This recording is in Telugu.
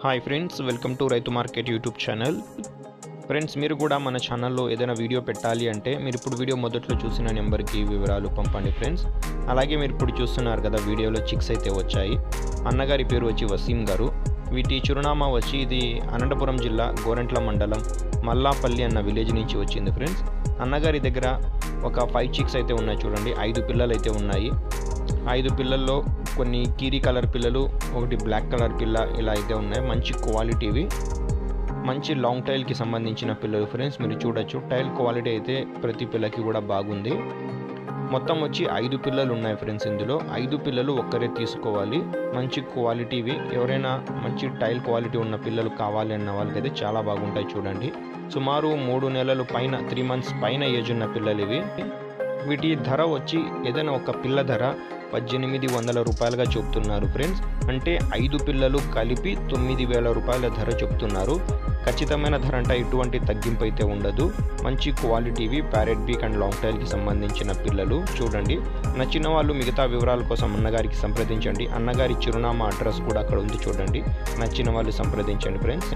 హాయ్ ఫ్రెండ్స్, వెల్కమ్ టు రైతు మార్కెట్ యూట్యూబ్ ఛానల్. ఫ్రెండ్స్, మీరు కూడా మన ఛానల్లో ఏదైనా వీడియో పెట్టాలి అంటే మీరు ఇప్పుడు వీడియో మొదట్లో చూసిన నెంబర్కి వివరాలు పంపండి ఫ్రెండ్స్. అలాగే మీరు ఇప్పుడు చూస్తున్నారు కదా, వీడియోలో చిక్స్ అయితే వచ్చాయి. అన్నగారి పేరు వచ్చి వసీం గారు. వీటి చిరునామా వచ్చి ఇది అనంతపురం జిల్లా గోరెంట్ల మండలం మల్లాపల్లి అన్న విలేజ్ నుంచి వచ్చింది ఫ్రెండ్స్. అన్నగారి దగ్గర ఒక 5 చిక్స్ అయితే ఉన్నాయి చూడండి. 5 పిల్లలు అయితే ఉన్నాయి. 5 పిల్లల్లో కొన్ని కీరీ కలర్ పిల్లలు, ఒకటి బ్లాక్ కలర్ పిల్ల ఇలా అయితే ఉన్నాయి. మంచి క్వాలిటీవి, మంచి లాంగ్ టైల్కి సంబంధించిన పిల్లలు ఫ్రెండ్స్. మీరు చూడొచ్చు, టైల్ క్వాలిటీ అయితే ప్రతి పిల్లకి కూడా బాగుంది. మొత్తం వచ్చి 5 పిల్లలు ఉన్నాయి ఫ్రెండ్స్. ఇందులో 5 పిల్లలు ఒక్కరే తీసుకోవాలి. మంచి క్వాలిటీవి. ఎవరైనా మంచి టైల్ క్వాలిటీ ఉన్న పిల్లలు కావాలి అన్న వాళ్ళకైతే చాలా బాగుంటాయి చూడండి. సుమారు 3 నెలలు పైన, 3 మంత్స్ పైన ఏజ్ ఉన్న పిల్లలు ఇవి. వీటి ధర వచ్చి ఏదైనా ఒక పిల్ల ధర 1800 రూపాయలుగా చెప్తున్నారు ఫ్రెండ్స్. అంటే 5 పిల్లలు కలిపి 9000 రూపాయల ధర చెప్తున్నారు. ఖచ్చితమైన ధర అంటే ఎటువంటి తగ్గింపు అయితే ఉండదు. మంచి క్వాలిటీవి, ప్యారెట్ బీక్ అండ్ లాంగ్ టైల్కి సంబంధించిన పిల్లలు చూడండి. నచ్చిన వాళ్ళు మిగతా వివరాల కోసం అన్నగారికి సంప్రదించండి. అన్నగారి చిరునామా అడ్రస్ కూడా అక్కడ ఉంది చూడండి. నచ్చిన వాళ్ళు సంప్రదించండి ఫ్రెండ్స్.